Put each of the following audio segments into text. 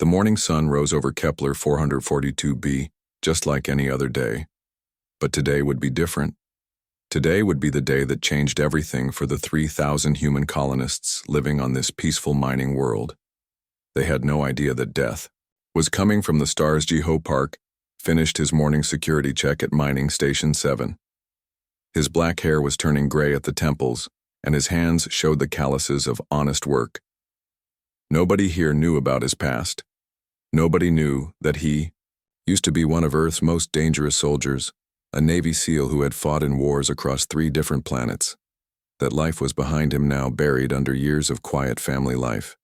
The morning sun rose over Kepler 442b, just like any other day. But today would be different. Today would be the day that changed everything for the 3,000 human colonists living on this peaceful mining world. They had no idea that death was coming from the stars. Jiho Park finished his morning security check at Mining Station 7. His black hair was turning gray at the temples, and his hands showed the calluses of honest work. Nobody here knew about his past. Nobody knew that he used to be one of Earth's most dangerous soldiers, a Navy SEAL who had fought in wars across 3 different planets. That life was behind him now, buried under years of quiet family life.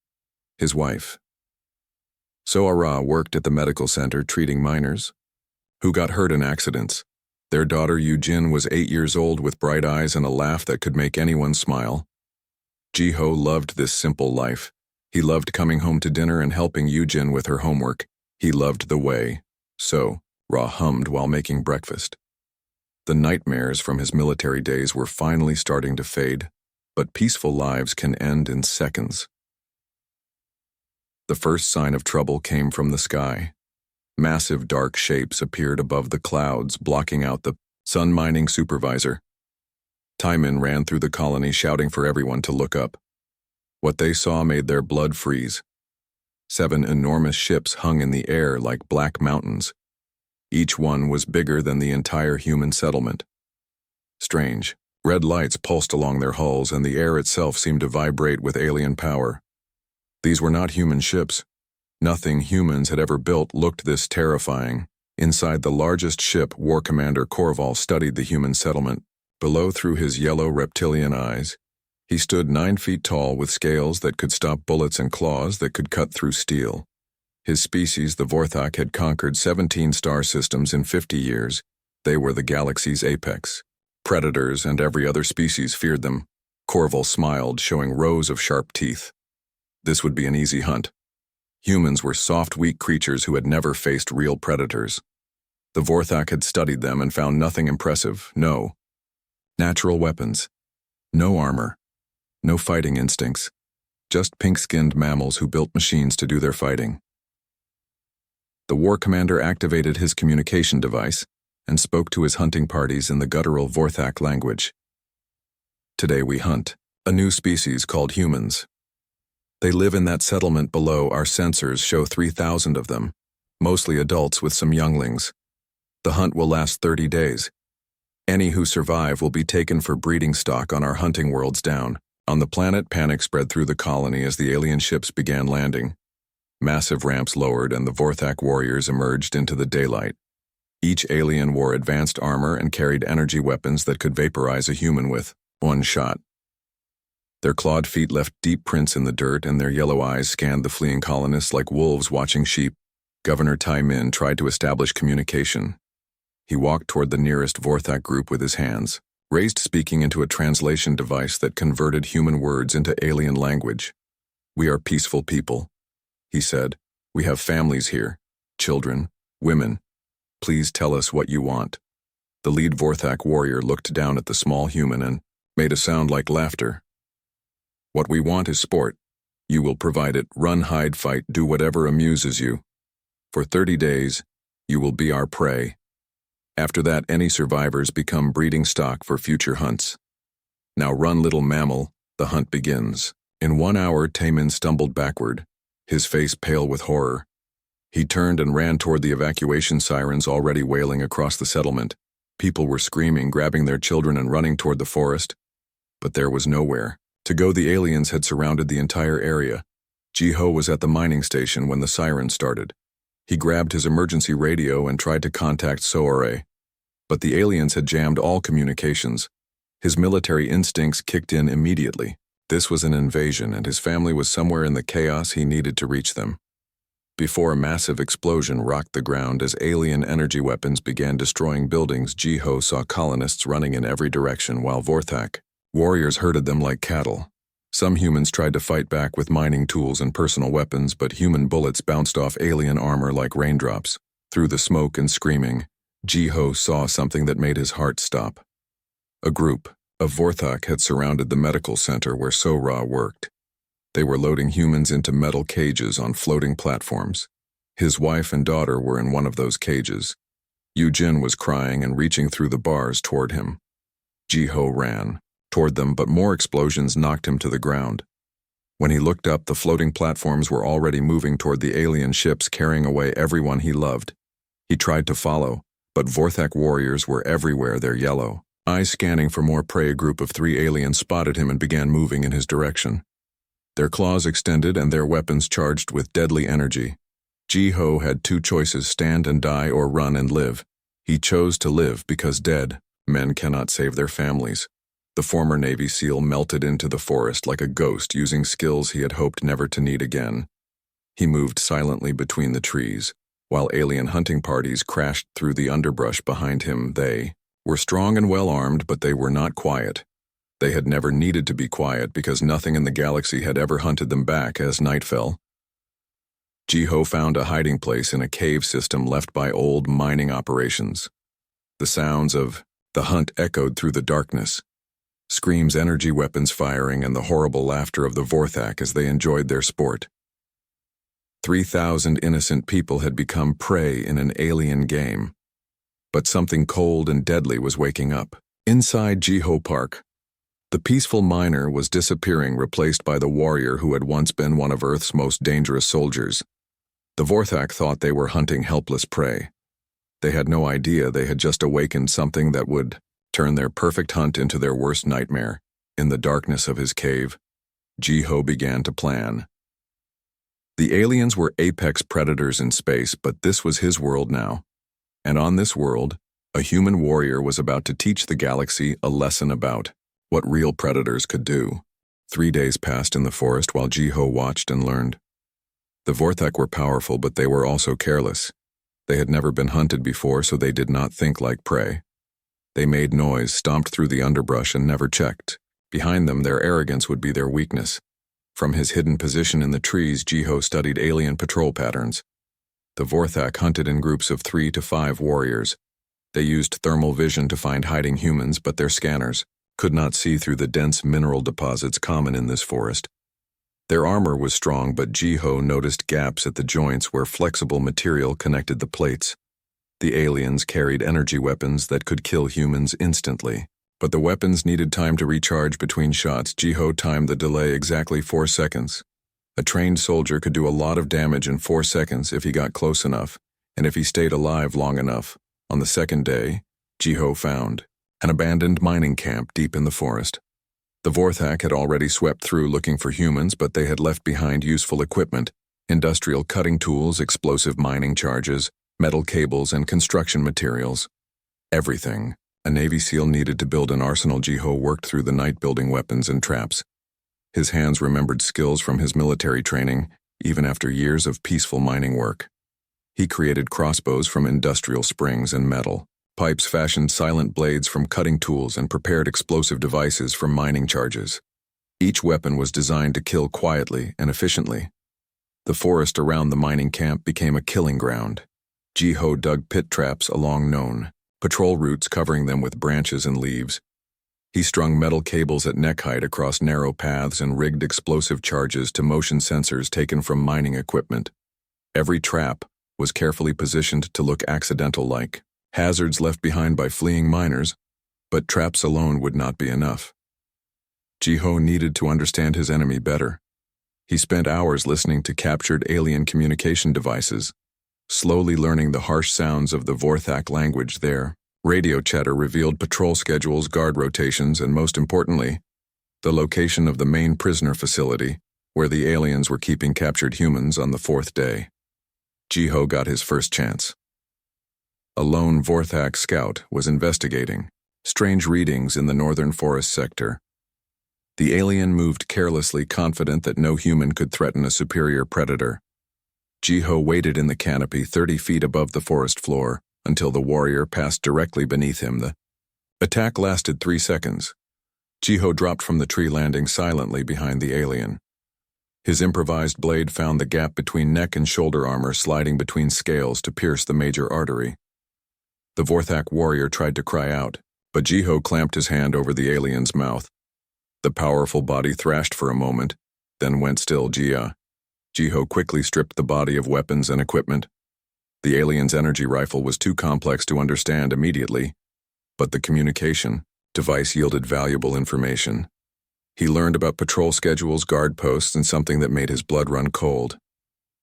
His wife, Soara, worked at the medical center treating miners who got hurt in accidents. Their daughter Yujin was 8 years old with bright eyes and a laugh that could make anyone smile. Jiho loved this simple life. He loved coming home to dinner and helping Yujin with her homework. He loved the way Soara hummed while making breakfast. The nightmares from his military days were finally starting to fade, but peaceful lives can end in seconds. The first sign of trouble came from the sky. Massive dark shapes appeared above the clouds, blocking out the sun. Mining supervisor Taimin ran through the colony shouting for everyone to look up. What they saw made their blood freeze. 7 enormous ships hung in the air like black mountains. Each one was bigger than the entire human settlement. Strange, red lights pulsed along their hulls, and the air itself seemed to vibrate with alien power. These were not human ships. Nothing humans had ever built looked this terrifying. Inside the largest ship, War Commander Korval studied the human settlement. Below, through his yellow reptilian eyes, he stood 9 feet tall with scales that could stop bullets and claws that could cut through steel. His species, the Vorthak, had conquered 17 star systems in 50 years. They were the galaxy's apex. Predators and every other species feared them. Korval smiled, showing rows of sharp teeth. This would be an easy hunt. Humans were soft, weak creatures who had never faced real predators. The Vorthak had studied them and found nothing impressive. No natural weapons, no armor, no fighting instincts, just pink-skinned mammals who built machines to do their fighting. The war commander activated his communication device and spoke to his hunting parties in the guttural Vorthak language. Today we hunt a new species called humans. They live in that settlement below. Our sensors show 3,000 of them, mostly adults with some younglings. The hunt will last 30 days. Any who survive will be taken for breeding stock on our hunting worlds down. On the planet, panic spread through the colony as the alien ships began landing. Massive ramps lowered and the Vorthak warriors emerged into the daylight. Each alien wore advanced armor and carried energy weapons that could vaporize a human with one shot. Their clawed feet left deep prints in the dirt, and their yellow eyes scanned the fleeing colonists like wolves watching sheep. Governor Taimin tried to establish communication. He walked toward the nearest Vorthak group with his hands, raised, speaking into a translation device that converted human words into alien language. "We are peaceful people," he said. "We have families here, children, women. Please tell us what you want." The lead Vorthak warrior looked down at the small human and made a sound like laughter. "What we want is sport. You will provide it. Run, hide, fight, do whatever amuses you. For 30 days, you will be our prey. After that, any survivors become breeding stock for future hunts. Now run, little mammal, the hunt begins." In 1 hour, Taimin stumbled backward, his face pale with horror. He turned and ran toward the evacuation sirens already wailing across the settlement. People were screaming, grabbing their children and running toward the forest. But there was nowhere to go. The aliens had surrounded the entire area. Jiho was at the mining station when the sirens started. He grabbed his emergency radio and tried to contact Soare. But the aliens had jammed all communications. His military instincts kicked in immediately. This was an invasion, and his family was somewhere in the chaos. He needed to reach them. Before a massive explosion rocked the ground as alien energy weapons began destroying buildings, Jiho saw colonists running in every direction while Vorthak warriors herded them like cattle. Some humans tried to fight back with mining tools and personal weapons, but human bullets bounced off alien armor like raindrops. Through the smoke and screaming, Jiho saw something that made his heart stop. A group of Vorthak had surrounded the medical center where Soara worked. They were loading humans into metal cages on floating platforms. His wife and daughter were in one of those cages. Yu-Jin was crying and reaching through the bars toward him. Ji-ho ran toward them, but more explosions knocked him to the ground. When he looked up, the floating platforms were already moving toward the alien ships, carrying away everyone he loved. He tried to follow, but Vorthak warriors were everywhere, their yellow eyes scanning for more prey. A group of 3 aliens spotted him and began moving in his direction. Their claws extended and their weapons charged with deadly energy. Ji-ho had 2 choices: stand and die or run and live. He chose to live because dead men cannot save their families. The former Navy SEAL melted into the forest like a ghost, using skills he had hoped never to need again. He moved silently between the trees, while alien hunting parties crashed through the underbrush behind him. They were strong and well-armed, but they were not quiet. They had never needed to be quiet because nothing in the galaxy had ever hunted them back. As night fell, Ji-ho found a hiding place in a cave system left by old mining operations. The sounds of the hunt echoed through the darkness. Screams, energy weapons firing, and the horrible laughter of the Vorthak as they enjoyed their sport. 3,000 innocent people had become prey in an alien game. But something cold and deadly was waking up. Inside Ji-ho Park, the peaceful miner was disappearing, replaced by the warrior who had once been one of Earth's most dangerous soldiers. The Vorthak thought they were hunting helpless prey. They had no idea they had just awakened something that would turn their perfect hunt into their worst nightmare. In the darkness of his cave, Ji-ho began to plan. The aliens were apex predators in space, but this was his world now. And on this world, a human warrior was about to teach the galaxy a lesson about what real predators could do. 3 days passed in the forest while Ji-ho watched and learned. The Vorthak were powerful, but they were also careless. They had never been hunted before, so they did not think like prey. They made noise, stomped through the underbrush, and never checked. Behind them, their arrogance would be their weakness. From his hidden position in the trees, Ji-ho studied alien patrol patterns. The Vorthak hunted in groups of 3 to 5 warriors. They used thermal vision to find hiding humans, but their scanners could not see through the dense mineral deposits common in this forest. Their armor was strong, but Ji-ho noticed gaps at the joints where flexible material connected the plates. The aliens carried energy weapons that could kill humans instantly, but the weapons needed time to recharge between shots. Ji-ho timed the delay exactly 4 seconds. A trained soldier could do a lot of damage in 4 seconds if he got close enough, and if he stayed alive long enough. On the second day, Ji-ho found an abandoned mining camp deep in the forest. The Vorthak had already swept through looking for humans, but they had left behind useful equipment: industrial cutting tools, explosive mining charges, metal cables, and construction materials. Everything a Navy SEAL needed to build an arsenal. Ji-ho worked through the night building weapons and traps. His hands remembered skills from his military training, even after years of peaceful mining work. He created crossbows from industrial springs and metal. Pipes fashioned silent blades from cutting tools and prepared explosive devices from mining charges. Each weapon was designed to kill quietly and efficiently. The forest around the mining camp became a killing ground. Ji-ho dug pit traps along known patrol routes, covering them with branches and leaves. He strung metal cables at neck height across narrow paths and rigged explosive charges to motion sensors taken from mining equipment. Every trap was carefully positioned to look accidental-like hazards left behind by fleeing miners, but traps alone would not be enough. Ji-ho needed to understand his enemy better. He spent hours listening to captured alien communication devices, slowly learning the harsh sounds of the Vorthak language. Their radio chatter revealed patrol schedules, guard rotations, and most importantly, the location of the main prisoner facility, where the aliens were keeping captured humans on the 4th day. Ji-ho got his first chance. A lone Vorthak scout was investigating strange readings in the northern forest sector. The alien moved carelessly, confident that no human could threaten a superior predator. Ji-ho waited in the canopy 30 feet above the forest floor until the warrior passed directly beneath him. The attack lasted 3 seconds. Ji-ho dropped from the tree, landing silently behind the alien. His improvised blade found the gap between neck and shoulder armor, sliding between scales to pierce the major artery. The Vorthak warrior tried to cry out, but Ji-ho clamped his hand over the alien's mouth. The powerful body thrashed for a moment, then went still. Jiho quickly stripped the body of weapons and equipment. The alien's energy rifle was too complex to understand immediately, but the communication device yielded valuable information. He learned about patrol schedules, guard posts, and something that made his blood run cold.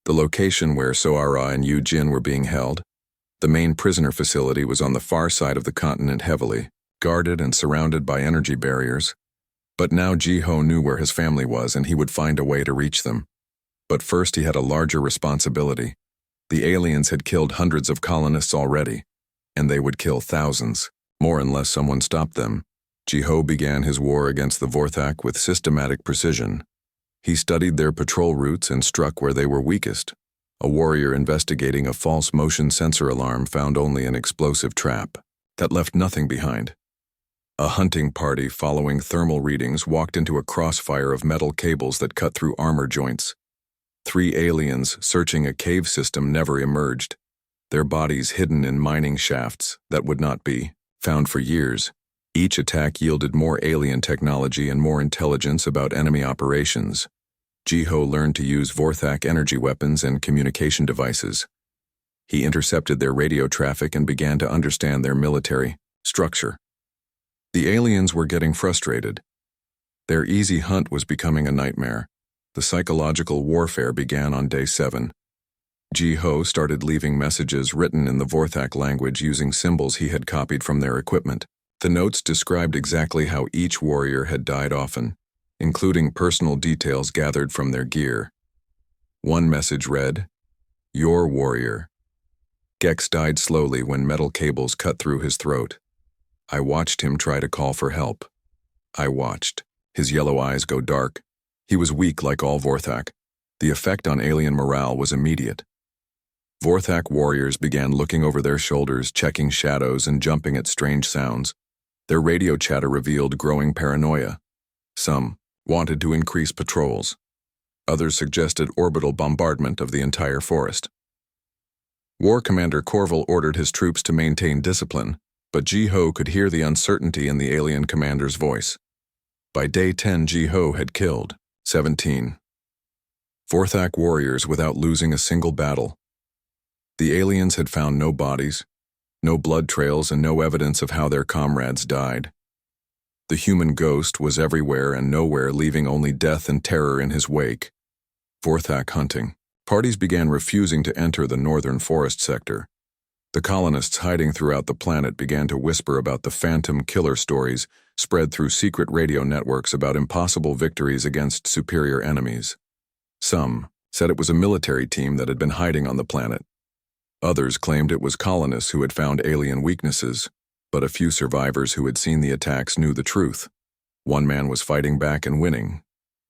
The location where Soara and Yu Jin were being held. The main prisoner facility was on the far side of the continent, heavily guarded and surrounded by energy barriers. But now Jiho knew where his family was, and he would find a way to reach them. But first he had a larger responsibility. The aliens had killed hundreds of colonists already, and they would kill thousands, more unless someone stopped them. Jiho began his war against the Vorthak with systematic precision. He studied their patrol routes and struck where they were weakest. A warrior investigating a false motion sensor alarm found only an explosive trap that left nothing behind. A hunting party following thermal readings walked into a crossfire of metal cables that cut through armor joints. 3 aliens searching a cave system never emerged, their bodies hidden in mining shafts that would not be found for years. Each attack yielded more alien technology and more intelligence about enemy operations. Jiho learned to use Vorthak energy weapons and communication devices. He intercepted their radio traffic and began to understand their military structure. The aliens were getting frustrated. Their easy hunt was becoming a nightmare. The psychological warfare began on day 7. Jiho started leaving messages written in the Vorthak language using symbols he had copied from their equipment. The notes described exactly how each warrior had died often, including personal details gathered from their gear. One message read, "Your warrior. Gex died slowly when metal cables cut through his throat. I watched him try to call for help. I watched his yellow eyes go dark. He was weak like all Vorthak. The effect on alien morale was immediate. Vorthak warriors began looking over their shoulders, checking shadows and jumping at strange sounds. Their radio chatter revealed growing paranoia. Some wanted to increase patrols. Others suggested orbital bombardment of the entire forest. War Commander Corval ordered his troops to maintain discipline, but Jiho could hear the uncertainty in the alien commander's voice. By day 10, Jiho had killed 17 Vorthak warriors without losing a single battle. The aliens had found no bodies, no blood trails, and no evidence of how their comrades died. The human ghost was everywhere and nowhere, leaving only death and terror in his wake. Vorthak hunting. Parties began refusing to enter the northern forest sector. The colonists hiding throughout the planet began to whisper about the phantom killer stories spread through secret radio networks about impossible victories against superior enemies. Some said it was a military team that had been hiding on the planet. Others claimed it was colonists who had found alien weaknesses, but a few survivors who had seen the attacks knew the truth. One man was fighting back and winning.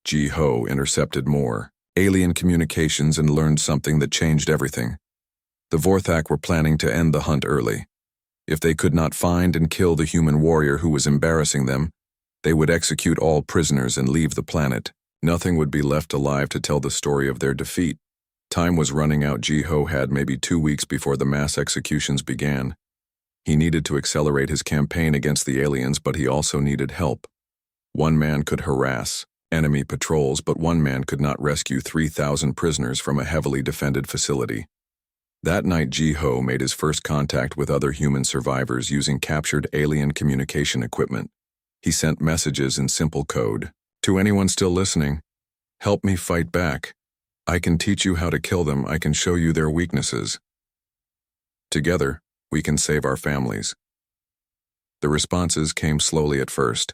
Jiho intercepted more alien communications and learned something that changed everything. The Vorthak were planning to end the hunt early. If they could not find and kill the human warrior who was embarrassing them, they would execute all prisoners and leave the planet. Nothing would be left alive to tell the story of their defeat. Time was running out. Jiho had maybe 2 weeks before the mass executions began. He needed to accelerate his campaign against the aliens, but he also needed help. One man could harass enemy patrols, but one man could not rescue 3,000 prisoners from a heavily defended facility. That night, Jiho made his first contact with other human survivors using captured alien communication equipment. He sent messages in simple code. To anyone still listening, help me fight back. I can teach you how to kill them. I can show you their weaknesses. Together, we can save our families. The responses came slowly at first.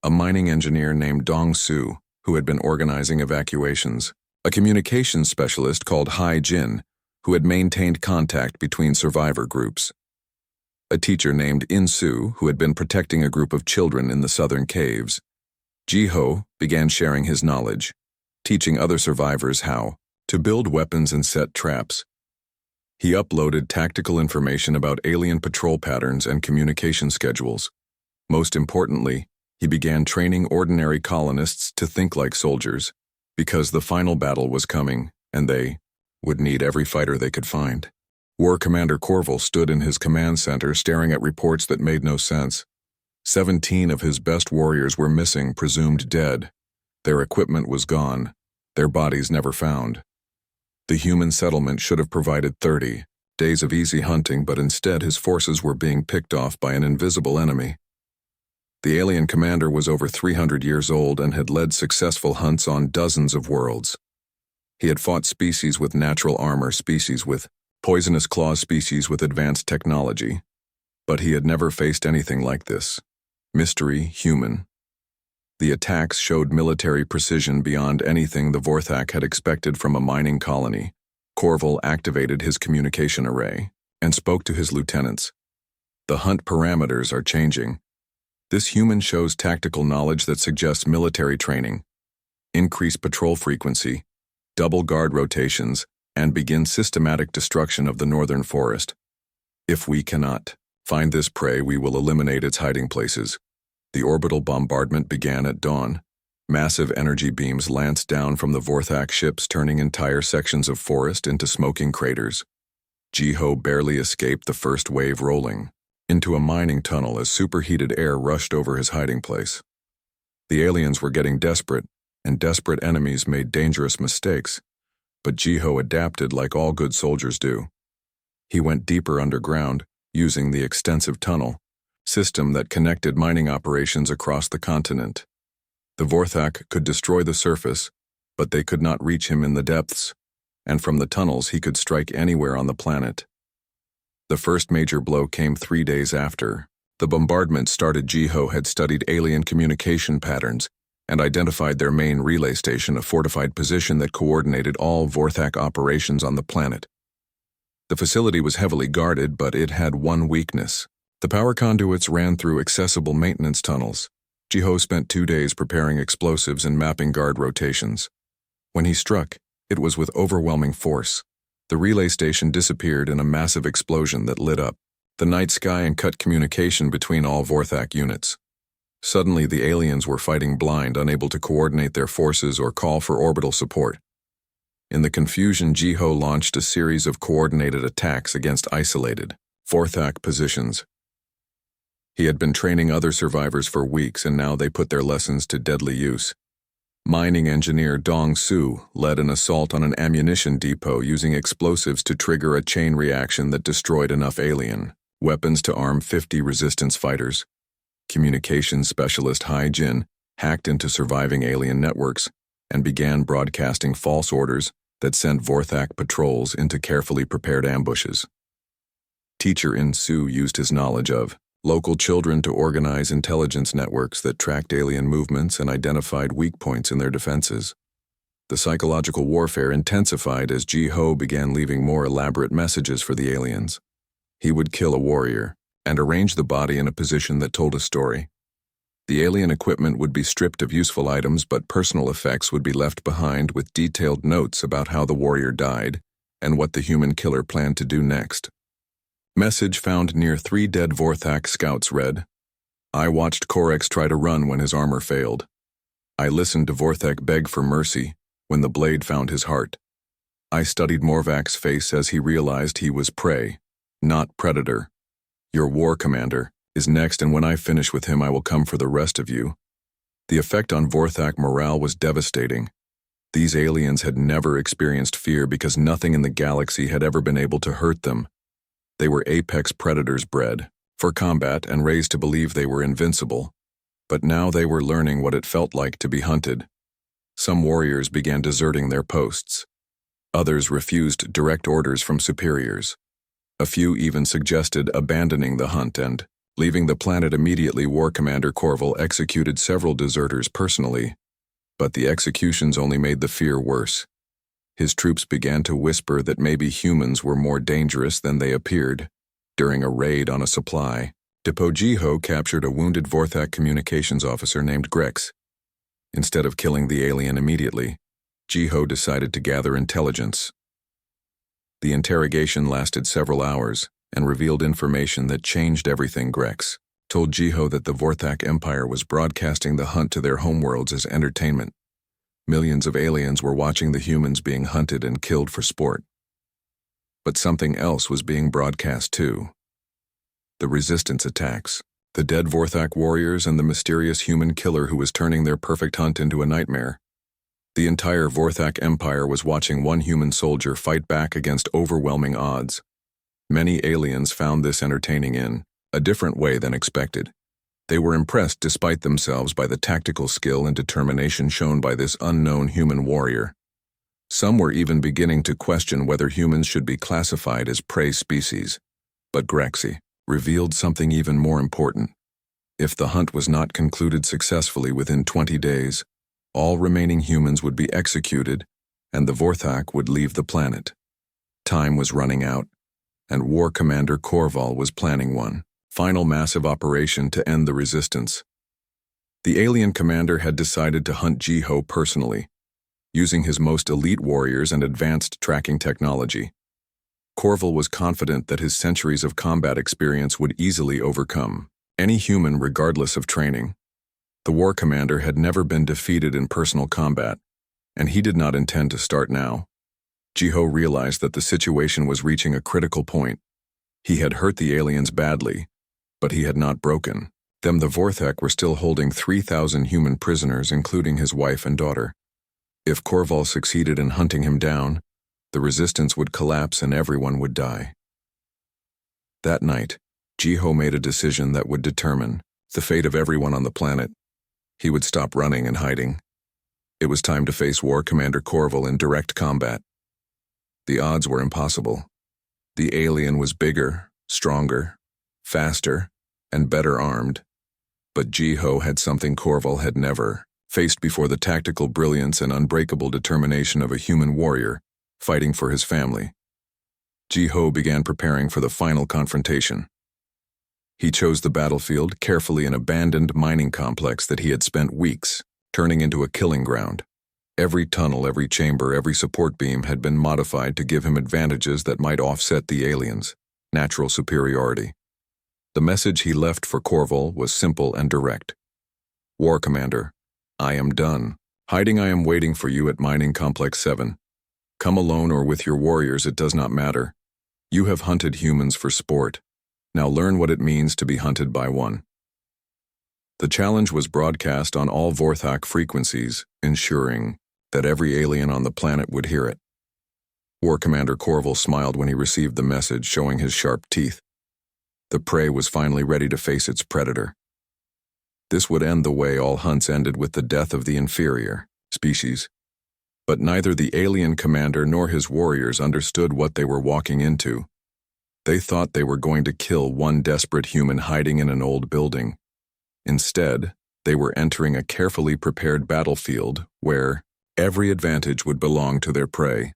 A mining engineer named Dong Su, who had been organizing evacuations. A communications specialist called Hai Jin, who had maintained contact between survivor groups. A teacher named In Su, who had been protecting a group of children in the southern caves. Jiho began sharing his knowledge, teaching other survivors how to build weapons and set traps. He uploaded tactical information about alien patrol patterns and communication schedules. Most importantly, he began training ordinary colonists to think like soldiers, because the final battle was coming, and they would need every fighter they could find. War Commander Corval stood in his command center staring at reports that made no sense. 17 of his best warriors were missing, presumed dead. Their equipment was gone, their bodies never found. The human settlement should have provided 30 days of easy hunting, but instead his forces were being picked off by an invisible enemy. The alien commander was over 300 years old and had led successful hunts on dozens of worlds. He had fought species with natural armor, species with poisonous claws, species with advanced technology. But he had never faced anything like this. Mystery, human. The attacks showed military precision beyond anything the Vorthak had expected from a mining colony. Corval activated his communication array and spoke to his lieutenants. The hunt parameters are changing. This human shows tactical knowledge that suggests military training. Increase patrol frequency, double guard rotations, and begin systematic destruction of the northern forest. If we cannot find this prey, we will eliminate its hiding places. The orbital bombardment began at dawn. Massive energy beams lanced down from the Vorthak ships, turning entire sections of forest into smoking craters. Jiho barely escaped the first wave, rolling into a mining tunnel as superheated air rushed over his hiding place. The aliens were getting desperate, and desperate enemies made dangerous mistakes, but Jiho adapted like all good soldiers do. He went deeper underground, using the extensive tunnel system that connected mining operations across the continent. The Vorthak could destroy the surface, but they could not reach him in the depths, and from the tunnels he could strike anywhere on the planet. The first major blow came 3 days after the bombardment started. Jiho had studied alien communication patterns and identified their main relay station, a fortified position that coordinated all Vorthak operations on the planet. The facility was heavily guarded, but it had one weakness. The power conduits ran through accessible maintenance tunnels. Jiho spent 2 days preparing explosives and mapping guard rotations. When he struck, it was with overwhelming force. The relay station disappeared in a massive explosion that lit up the night sky and cut communication between all Vorthak units. Suddenly, the aliens were fighting blind, unable to coordinate their forces or call for orbital support. In the confusion, Jiho launched a series of coordinated attacks against isolated Vorthak positions. He had been training other survivors for weeks, and now they put their lessons to deadly use. Mining engineer Dong Su led an assault on an ammunition depot using explosives to trigger a chain reaction that destroyed enough alien weapons to arm 50 resistance fighters. Communications specialist Hai Jin hacked into surviving alien networks and began broadcasting false orders that sent Vorthak patrols into carefully prepared ambushes. Teacher In Su used his knowledge of local children to organize intelligence networks that tracked alien movements and identified weak points in their defenses. The psychological warfare intensified as Jiho began leaving more elaborate messages for the aliens. He would kill a warrior and arrange the body in a position that told a story. The alien equipment would be stripped of useful items, but personal effects would be left behind with detailed notes about how the warrior died and what the human killer planned to do next. Message found near 3 dead Vorthak scouts read, "I watched Orcs try to run when his armor failed. I listened to Vorthak beg for mercy when the blade found his heart. I studied Morvak's face as he realized he was prey, not predator. Your war commander is next, and when I finish with him I will come for the rest of you." The effect on Vorthak morale was devastating. These aliens had never experienced fear because nothing in the galaxy had ever been able to hurt them. They were apex predators bred for combat and raised to believe they were invincible. But now they were learning what it felt like to be hunted. Some warriors began deserting their posts. Others refused direct orders from superiors. A few even suggested abandoning the hunt and leaving the planet immediately. War Commander Corval executed several deserters personally, but the executions only made the fear worse. His troops began to whisper that maybe humans were more dangerous than they appeared. During a raid on a supply depot, Jiho captured a wounded Vorthak communications officer named Grex. Instead of killing the alien immediately, Jiho decided to gather intelligence. The interrogation lasted several hours and revealed information that changed everything. Grex told Jiho that the Vorthak Empire was broadcasting the hunt to their homeworlds as entertainment. Millions of aliens were watching the humans being hunted and killed for sport. But something else was being broadcast too. The resistance attacks, the dead Vorthak warriors, and the mysterious human killer who was turning their perfect hunt into a nightmare. The entire Vorthak Empire was watching one human soldier fight back against overwhelming odds. Many aliens found this entertaining in a different way than expected. They were impressed despite themselves by the tactical skill and determination shown by this unknown human warrior. Some were even beginning to question whether humans should be classified as prey species. But Grexy revealed something even more important. If the hunt was not concluded successfully within 20 days, all remaining humans would be executed, and the Vorthak would leave the planet. Time was running out, and War Commander Korval was planning one final massive operation to end the resistance. The alien commander had decided to hunt Jiho personally, using his most elite warriors and advanced tracking technology. Korval was confident that his centuries of combat experience would easily overcome any human regardless of training. The war commander had never been defeated in personal combat, and he did not intend to start now. Jiho realized that the situation was reaching a critical point. He had hurt the aliens badly, but he had not broken them. The Vorthak were still holding 3,000 human prisoners, including his wife and daughter. If Korval succeeded in hunting him down, the resistance would collapse and everyone would die. That night, Jiho made a decision that would determine the fate of everyone on the planet. He would stop running and hiding. It was time to face War Commander Korval in direct combat. The odds were impossible. The alien was bigger, stronger, faster, and better armed. But Jiho had something Korval had never faced before: the tactical brilliance and unbreakable determination of a human warrior fighting for his family. Jiho began preparing for the final confrontation. He chose the battlefield, carefully an abandoned mining complex that he had spent weeks turning into a killing ground. Every tunnel, every chamber, every support beam had been modified to give him advantages that might offset the aliens' natural superiority. The message he left for Korval was simple and direct. War Commander, I am done hiding. I am waiting for you at Mining Complex 7. Come alone or with your warriors, it does not matter. You have hunted humans for sport. Now learn what it means to be hunted by one. The challenge was broadcast on all Vorthak frequencies, ensuring that every alien on the planet would hear it. War Commander Korval smiled when he received the message, showing his sharp teeth. The prey was finally ready to face its predator. This would end the way all hunts ended, with the death of the inferior species. But neither the alien commander nor his warriors understood what they were walking into. They thought they were going to kill one desperate human hiding in an old building. Instead, they were entering a carefully prepared battlefield where every advantage would belong to their prey.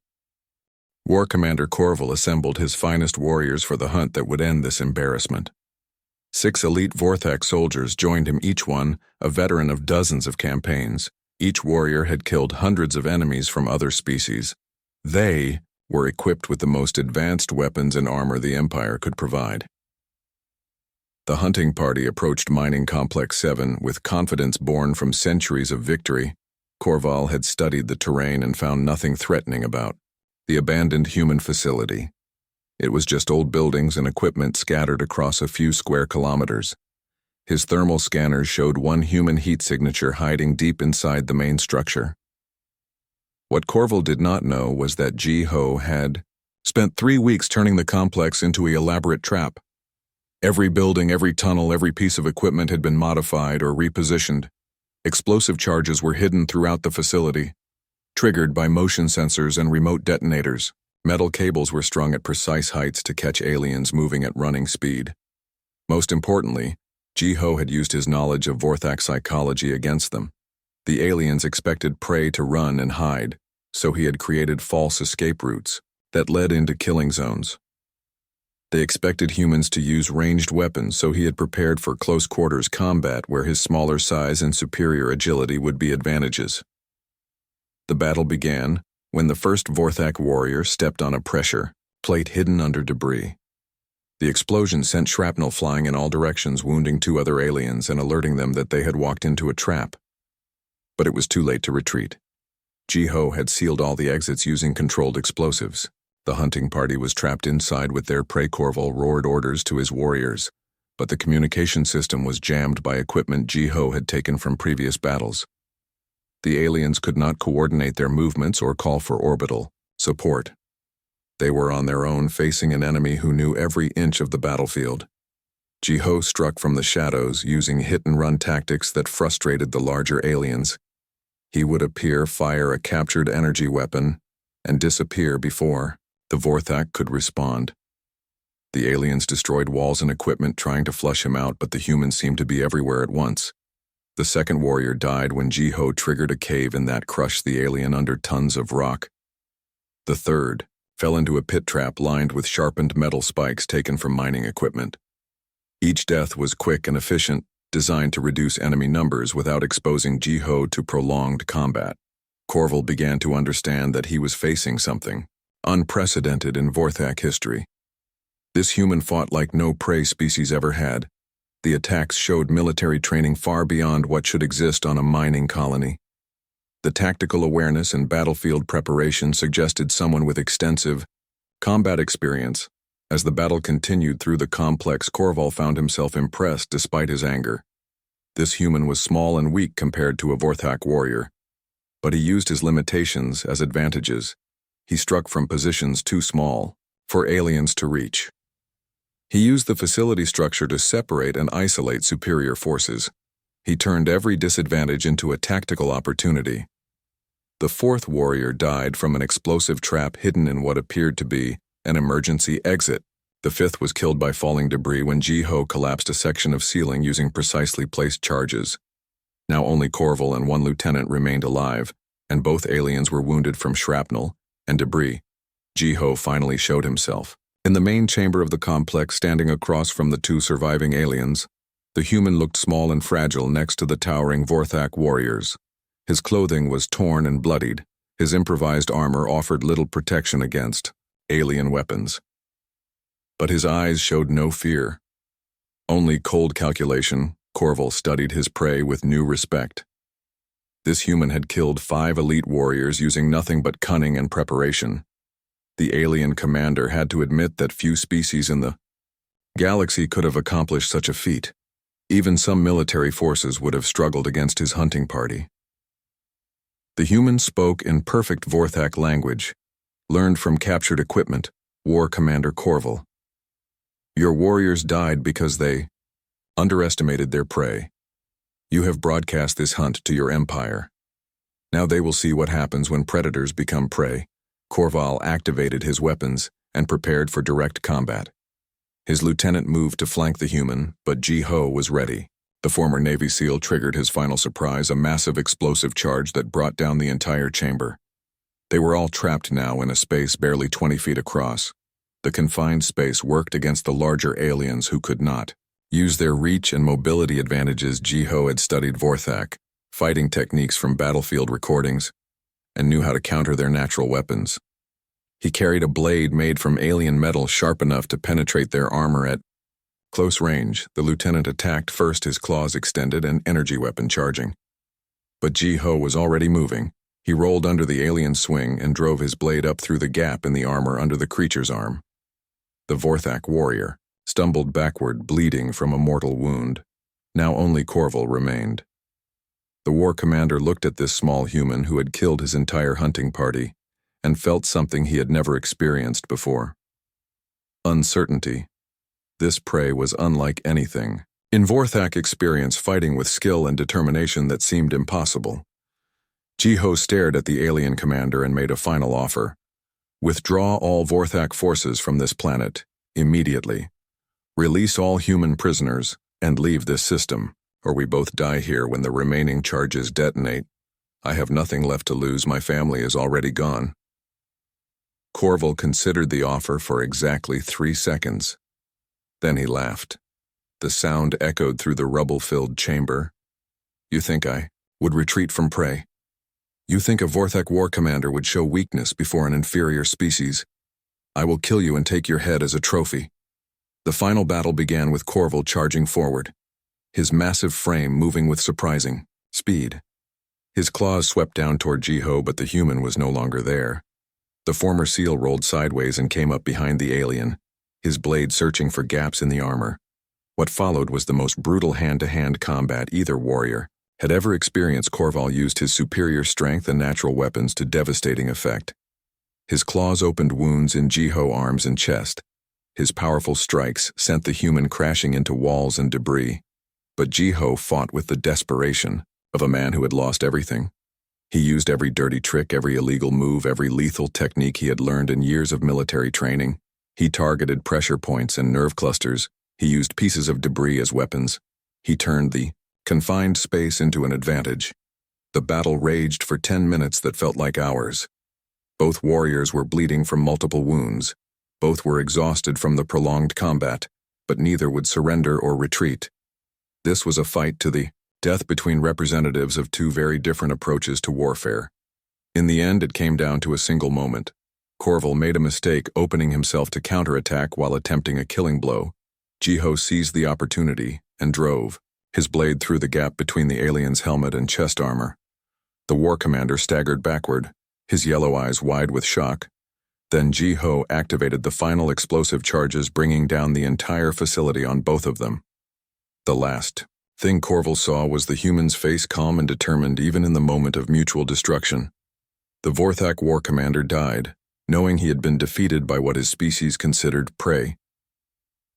War Commander Korval assembled his finest warriors for the hunt that would end this embarrassment. 6 elite Vorthak soldiers joined him, each one a veteran of dozens of campaigns. Each warrior had killed hundreds of enemies from other species. They were equipped with the most advanced weapons and armor the Empire could provide. The hunting party approached Mining Complex 7 with confidence born from centuries of victory. Korval had studied the terrain and found nothing threatening about the abandoned human facility. It was just old buildings and equipment scattered across a few square kilometers. His thermal scanners showed one human heat signature hiding deep inside the main structure. What Korval did not know was that Jiho had spent 3 weeks turning the complex into an elaborate trap. Every building, every tunnel, every piece of equipment had been modified or repositioned. Explosive charges were hidden throughout the facility, triggered by motion sensors and remote detonators. Metal cables were strung at precise heights to catch aliens moving at running speed. Most importantly, Jiho had used his knowledge of Vorthak psychology against them. The aliens expected prey to run and hide, so he had created false escape routes that led into killing zones. They expected humans to use ranged weapons, so he had prepared for close-quarters combat where his smaller size and superior agility would be advantages. The battle began when the first Vorthak warrior stepped on a pressure plate hidden under debris. The explosion sent shrapnel flying in all directions, wounding 2 other aliens and alerting them that they had walked into a trap. But it was too late to retreat. Jiho had sealed all the exits using controlled explosives. The hunting party was trapped inside with their prey. Korval roared orders to his warriors, but the communication system was jammed by equipment Jiho had taken from previous battles. The aliens could not coordinate their movements or call for orbital support. They were on their own, facing an enemy who knew every inch of the battlefield. Ji-Ho struck from the shadows, using hit-and-run tactics that frustrated the larger aliens. He would appear, fire a captured energy weapon, and disappear before the Vorthak could respond. The aliens destroyed walls and equipment trying to flush him out, but the humans seemed to be everywhere at once. The second warrior died when Ji-Ho triggered a cave in that crushed the alien under tons of rock. The third fell into a pit trap lined with sharpened metal spikes taken from mining equipment. Each death was quick and efficient, designed to reduce enemy numbers without exposing Ji-Ho to prolonged combat. Corval began to understand that he was facing something unprecedented in Vorthak history. This human fought like no prey species ever had. The attacks showed military training far beyond what should exist on a mining colony. The tactical awareness and battlefield preparation suggested someone with extensive combat experience. As the battle continued through the complex, Corval found himself impressed despite his anger. This human was small and weak compared to a Vorthak warrior, but he used his limitations as advantages. He struck from positions too small for aliens to reach. He used the facility structure to separate and isolate superior forces. He turned every disadvantage into a tactical opportunity. The fourth warrior died from an explosive trap hidden in what appeared to be an emergency exit. The fifth was killed by falling debris when Ji-Ho collapsed a section of ceiling using precisely placed charges. Now only Corval and one lieutenant remained alive, and both aliens were wounded from shrapnel and debris. Ji-Ho finally showed himself. In the main chamber of the complex, standing across from the two surviving aliens, the human looked small and fragile next to the towering Vorthak warriors. His clothing was torn and bloodied. His improvised armor offered little protection against alien weapons. But his eyes showed no fear. Only cold calculation. Corval studied his prey with new respect. This human had killed 5 elite warriors using nothing but cunning and preparation. The alien commander had to admit that few species in the galaxy could have accomplished such a feat. Even some military forces would have struggled against his hunting party. The human spoke in perfect Vorthak language, learned from captured equipment. War Commander Corval. Your warriors died because they underestimated their prey. You have broadcast this hunt to your empire. Now they will see what happens when predators become prey. Corval activated his weapons and prepared for direct combat. His lieutenant moved to flank the human, but Ji-Ho was ready. The former Navy SEAL triggered his final surprise, a massive explosive charge that brought down the entire chamber. They were all trapped now in a space barely 20 feet across. The confined space worked against the larger aliens who could not use their reach and mobility advantages. Ji-Ho had studied Vorthak, fighting techniques from battlefield recordings, and knew how to counter their natural weapons. He carried a blade made from alien metal sharp enough to penetrate their armor at close range. The lieutenant attacked first, his claws extended and energy weapon charging. But Ji-Ho was already moving. He rolled under the alien swing and drove his blade up through the gap in the armor under the creature's arm. The Vorthak warrior stumbled backward, bleeding from a mortal wound. Now only Corval remained. The war commander looked at this small human who had killed his entire hunting party and felt something he had never experienced before. Uncertainty. This prey was unlike anything in Vorthak experience, fighting with skill and determination that seemed impossible. Ji-Ho stared at the alien commander and made a final offer. Withdraw all Vorthak forces from this planet immediately. Release all human prisoners and leave this system, or we both die here when the remaining charges detonate. I have nothing left to lose. My family is already gone. Corval considered the offer for exactly 3 seconds. Then he laughed. The sound echoed through the rubble-filled chamber. You think I would retreat from prey? You think a Vorthak war commander would show weakness before an inferior species? I will kill you and take your head as a trophy. The final battle began with Corval charging forward, his massive frame moving with surprising speed. His claws swept down toward Ji-Ho, but the human was no longer there. The former SEAL rolled sideways and came up behind the alien, his blade searching for gaps in the armor. What followed was the most brutal hand-to-hand combat either warrior had ever experienced. Korval used his superior strength and natural weapons to devastating effect. His claws opened wounds in Jiho arms and chest. His powerful strikes sent the human crashing into walls and debris. But Jiho fought with the desperation of a man who had lost everything. He used every dirty trick, every illegal move, every lethal technique he had learned in years of military training. He targeted pressure points and nerve clusters. He used pieces of debris as weapons. He turned the confined space into an advantage. The battle raged for 10 minutes that felt like hours. Both warriors were bleeding from multiple wounds. Both were exhausted from the prolonged combat, but neither would surrender or retreat. This was a fight to the death between representatives of two very different approaches to warfare. In the end, it came down to a single moment. Korval made a mistake opening himself to counterattack while attempting a killing blow. Jiho seized the opportunity and drove, his blade through the gap between the alien's helmet and chest armor. The war commander staggered backward, his yellow eyes wide with shock. Then Jiho activated the final explosive charges, bringing down the entire facility on both of them. The last thing Korval saw was the human's face calm and determined even in the moment of mutual destruction. The Vorthak war commander died, knowing he had been defeated by what his species considered prey.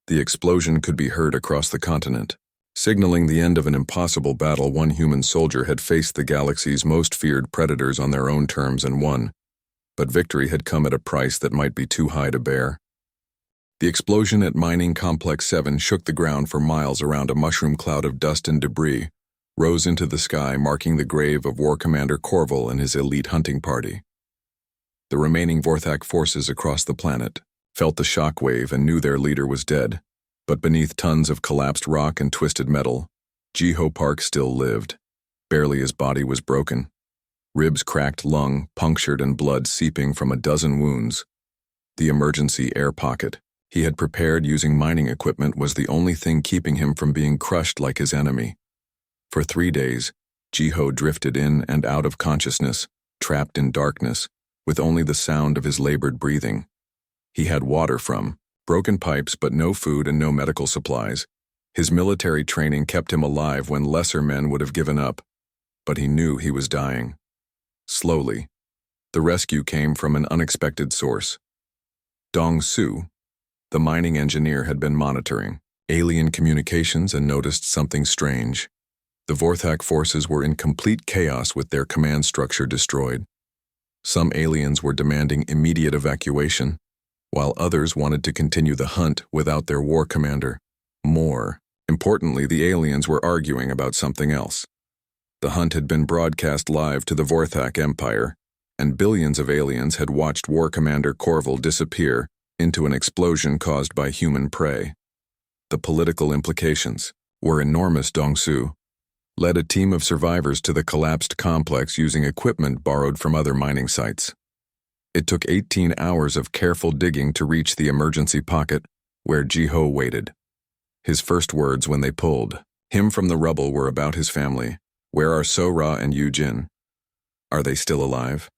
The explosion could be heard across the continent, signaling the end of an impossible battle. One human soldier had faced the galaxy's most feared predators on their own terms and won, but victory had come at a price that might be too high to bear. The explosion at Mining Complex 7 shook the ground for miles around. A mushroom cloud of dust and debris rose into the sky, marking the grave of War Commander Korval and his elite hunting party. The remaining Vorthak forces across the planet felt the shockwave and knew their leader was dead, but beneath tons of collapsed rock and twisted metal, Jiho Park still lived. Barely his body was broken. Ribs cracked, lung punctured, and blood seeping from a dozen wounds. The emergency air pocket he had prepared using mining equipment was the only thing keeping him from being crushed like his enemy. For 3 days, Jiho drifted in and out of consciousness, trapped in darkness, with only the sound of his labored breathing. He had water from broken pipes, but no food and no medical supplies. His military training kept him alive when lesser men would have given up, but he knew he was dying. Slowly, the rescue came from an unexpected source. Dong Su, the mining engineer, had been monitoring alien communications and noticed something strange. The Vorthak forces were in complete chaos with their command structure destroyed. Some aliens were demanding immediate evacuation, while others wanted to continue the hunt without their war commander. More importantly, the aliens were arguing about something else. The hunt had been broadcast live to the Vorthak Empire, and billions of aliens had watched War Commander Korval disappear into an explosion caused by human prey. The political implications were enormous. Dong Su led a team of survivors to the collapsed complex using equipment borrowed from other mining sites. It took 18 hours of careful digging to reach the emergency pocket, where Jiho waited. His first words when they pulled him from the rubble were about his family. Where are So-Ra and Yu-Jin? Are they still alive?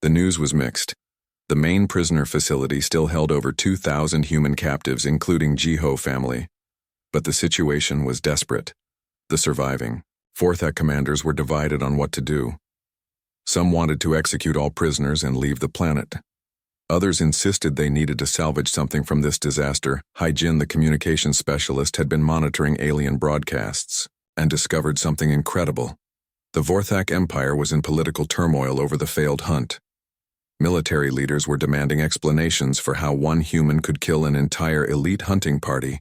The news was mixed. The main prisoner facility still held over 2,000 human captives, including Jiho family. But the situation was desperate. The surviving Vorthak commanders were divided on what to do. Some wanted to execute all prisoners and leave the planet. Others insisted they needed to salvage something from this disaster. Hai-Jin, the communications specialist, had been monitoring alien broadcasts and discovered something incredible. The Vorthak Empire was in political turmoil over the failed hunt. Military leaders were demanding explanations for how one human could kill an entire elite hunting party,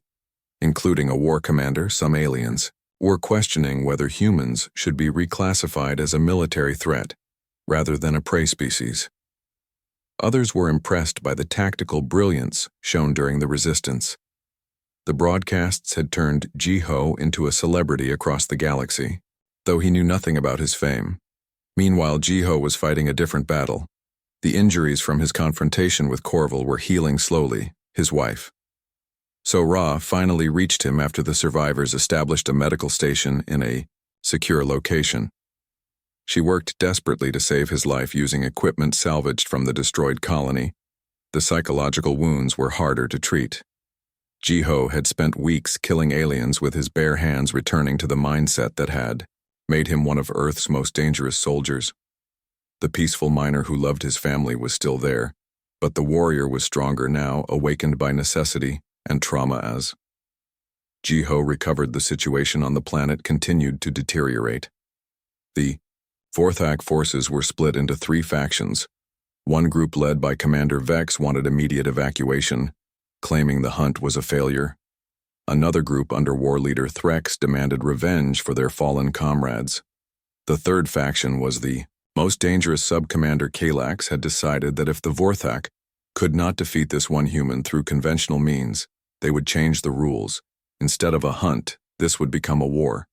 including a war commander. Some aliens were questioning whether humans should be reclassified as a military threat rather than a prey species. Others were impressed by the tactical brilliance shown during the resistance. The broadcasts had turned Jiho into a celebrity across the galaxy, though he knew nothing about his fame. Meanwhile, Jiho was fighting a different battle. The injuries from his confrontation with Korval were healing slowly. His wife, So-Ra, finally reached him after the survivors established a medical station in a secure location. She worked desperately to save his life using equipment salvaged from the destroyed colony. The psychological wounds were harder to treat. Jiho had spent weeks killing aliens with his bare hands, returning to the mindset that had made him one of Earth's most dangerous soldiers. The peaceful miner who loved his family was still there, but the warrior was stronger now, awakened by necessity and trauma as Ji-Ho recovered. The situation on the planet continued to deteriorate. The Vorthak forces were split into 3 factions. One group led by Commander Vex wanted immediate evacuation, claiming the hunt was a failure. Another group under war leader Threx demanded revenge for their fallen comrades. The third faction was the most dangerous sub-commander Kalax had decided that if the Vorthak could not defeat this one human through conventional means, they would change the rules. Instead of a hunt, this would become a war.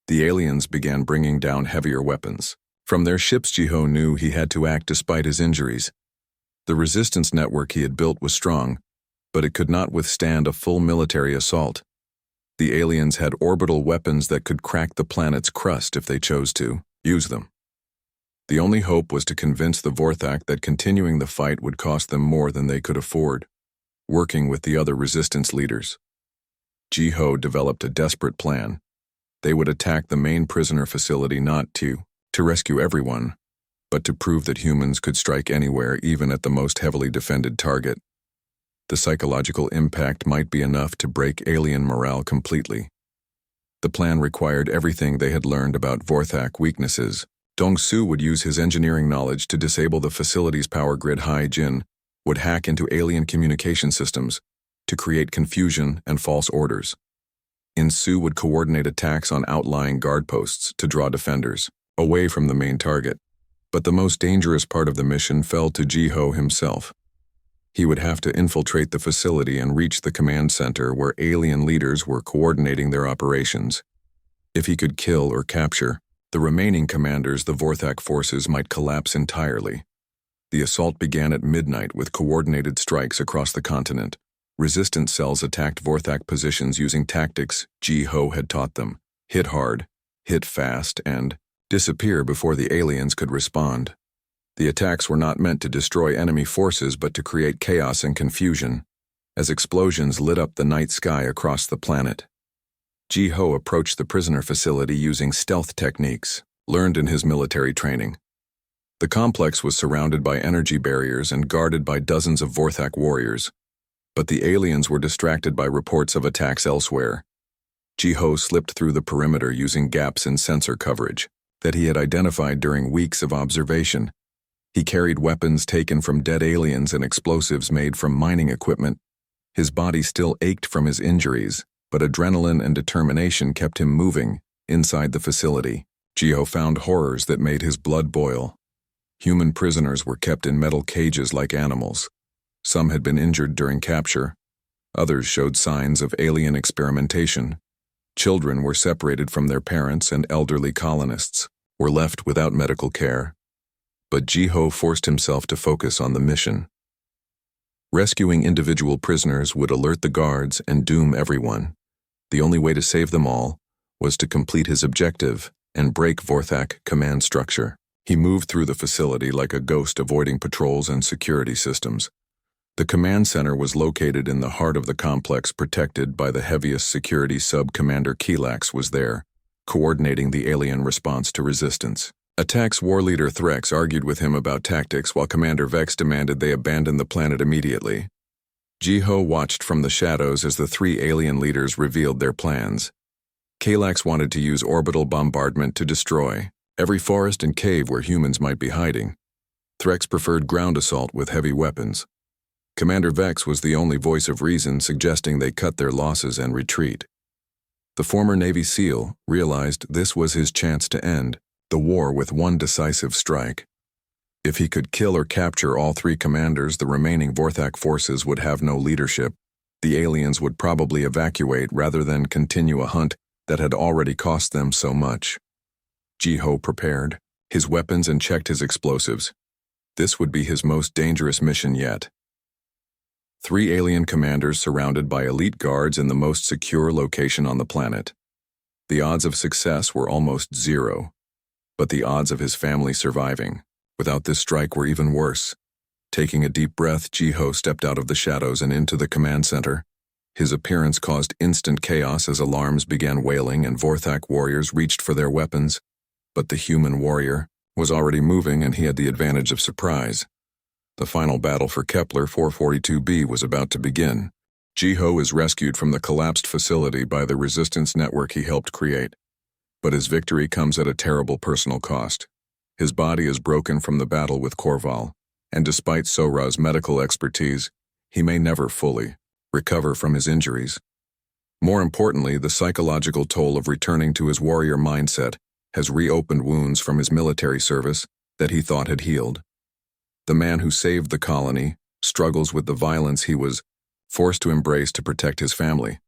The aliens began bringing down heavier weapons. From their ships, Ji-Ho knew he had to act despite his injuries. The resistance network he had built was strong, but it could not withstand a full military assault. The aliens had orbital weapons that could crack the planet's crust if they chose to use them. The only hope was to convince the Vorthak that continuing the fight would cost them more than they could afford. Working with the other resistance leaders, Ji-Ho developed a desperate plan. They would attack the main prisoner facility not to rescue everyone, but to prove that humans could strike anywhere, even at the most heavily defended target. The psychological impact might be enough to break alien morale completely. The plan required everything they had learned about Vorthak weaknesses. Dong-Su would use his engineering knowledge to disable the facility's power grid. Hai-Jin would hack into alien communication systems to create confusion and false orders. In-Su would coordinate attacks on outlying guard posts to draw defenders away from the main target. But the most dangerous part of the mission fell to Ji-Ho himself. He would have to infiltrate the facility and reach the command center where alien leaders were coordinating their operations. If he could kill or capture the remaining commanders, the Vorthak forces might collapse entirely. The assault began at midnight with coordinated strikes across the continent. Resistance cells attacked Vorthak positions using tactics Ji-Ho had taught them: hit hard, hit fast, and disappear before the aliens could respond. The attacks were not meant to destroy enemy forces but to create chaos and confusion, as explosions lit up the night sky across the planet. Ji-Ho approached the prisoner facility using stealth techniques learned in his military training. The complex was surrounded by energy barriers and guarded by dozens of Vorthak warriors, but the aliens were distracted by reports of attacks elsewhere. Ji-Ho slipped through the perimeter using gaps in sensor coverage that he had identified during weeks of observation. He carried weapons taken from dead aliens and explosives made from mining equipment. His body still ached from his injuries, but adrenaline and determination kept him moving inside the facility. Ji-Ho found horrors that made his blood boil. Human prisoners were kept in metal cages like animals. Some had been injured during capture. Others showed signs of alien experimentation. Children were separated from their parents, and elderly colonists were left without medical care. But Ji-Ho forced himself to focus on the mission. Rescuing individual prisoners would alert the guards and doom everyone. The only way to save them all was to complete his objective and break Vorthak command structure. He moved through the facility like a ghost, avoiding patrols and security systems. The command center was located in the heart of the complex, protected by the heaviest security. Sub-Commander Kalax was there, coordinating the alien response to resistance. Attack's war leader Threx argued with him about tactics, while Commander Vex demanded they abandon the planet immediately. Ji-Ho watched from the shadows as the 3 alien leaders revealed their plans. Kalax wanted to use orbital bombardment to destroy every forest and cave where humans might be hiding. Threx preferred ground assault with heavy weapons. Commander Vex was the only voice of reason, suggesting they cut their losses and retreat. The former Navy SEAL realized this was his chance to end the war with one decisive strike. If he could kill or capture all 3 commanders, the remaining Vorthak forces would have no leadership. The aliens would probably evacuate rather than continue a hunt that had already cost them so much. Ji-Ho prepared his weapons and checked his explosives. This would be his most dangerous mission yet. 3 alien commanders surrounded by elite guards in the most secure location on the planet. The odds of success were almost 0, but the odds of his family surviving without this strike were even worse. Taking a deep breath, Ji-Ho stepped out of the shadows and into the command center. His appearance caused instant chaos as alarms began wailing and Vorthak warriors reached for their weapons, but the human warrior was already moving and he had the advantage of surprise. The final battle for Kepler 442b was about to begin. Jiho is rescued from the collapsed facility by the resistance network he helped create, but his victory comes at a terrible personal cost. His body is broken from the battle with Korval, and despite Sora's medical expertise, he may never fully recover from his injuries. More importantly, the psychological toll of returning to his warrior mindset has reopened wounds from his military service that he thought had healed. The man who saved the colony struggles with the violence he was forced to embrace to protect his family.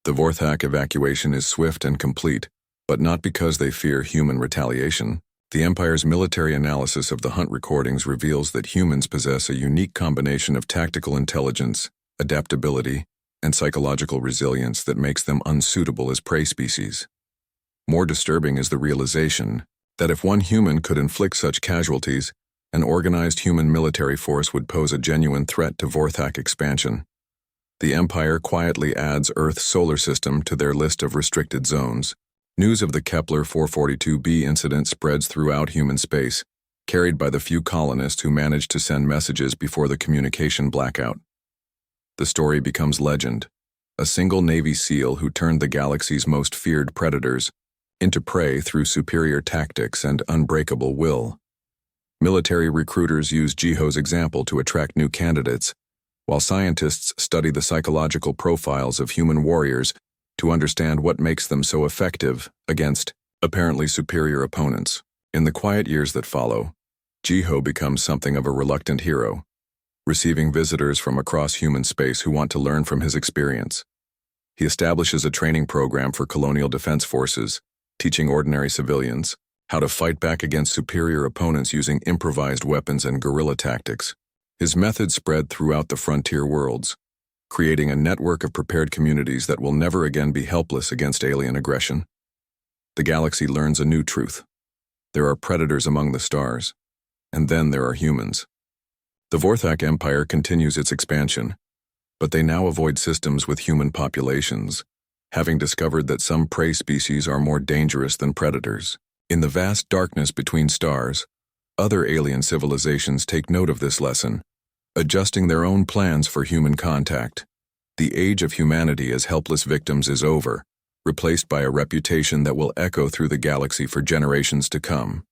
The Vorthak evacuation is swift and complete, but not because they fear human retaliation. The Empire's military analysis of the hunt recordings reveals that humans possess a unique combination of tactical intelligence, adaptability, and psychological resilience that makes them unsuitable as prey species. More disturbing is the realization that if one human could inflict such casualties, an organized human military force would pose a genuine threat to Vorthak expansion. The Empire quietly adds Earth's solar system to their list of restricted zones. News of the Kepler 442b incident spreads throughout human space, carried by the few colonists who managed to send messages before the communication blackout. The story becomes legend, a single Navy SEAL who turned the galaxy's most feared predators into prey through superior tactics and unbreakable will. Military recruiters use Jiho's example to attract new candidates, while scientists study the psychological profiles of human warriors to understand what makes them so effective against apparently superior opponents. In the quiet years that follow, Jiho becomes something of a reluctant hero, receiving visitors from across human space who want to learn from his experience. He establishes a training program for colonial defense forces, teaching ordinary civilians how to fight back against superior opponents using improvised weapons and guerrilla tactics. His methods spread throughout the frontier worlds, creating a network of prepared communities that will never again be helpless against alien aggression. The galaxy learns a new truth. There are predators among the stars, and then there are humans. The Vorthak Empire continues its expansion, but they now avoid systems with human populations, having discovered that some prey species are more dangerous than predators. In the vast darkness between stars, other alien civilizations take note of this lesson, adjusting their own plans for human contact. The age of humanity as helpless victims is over, replaced by a reputation that will echo through the galaxy for generations to come.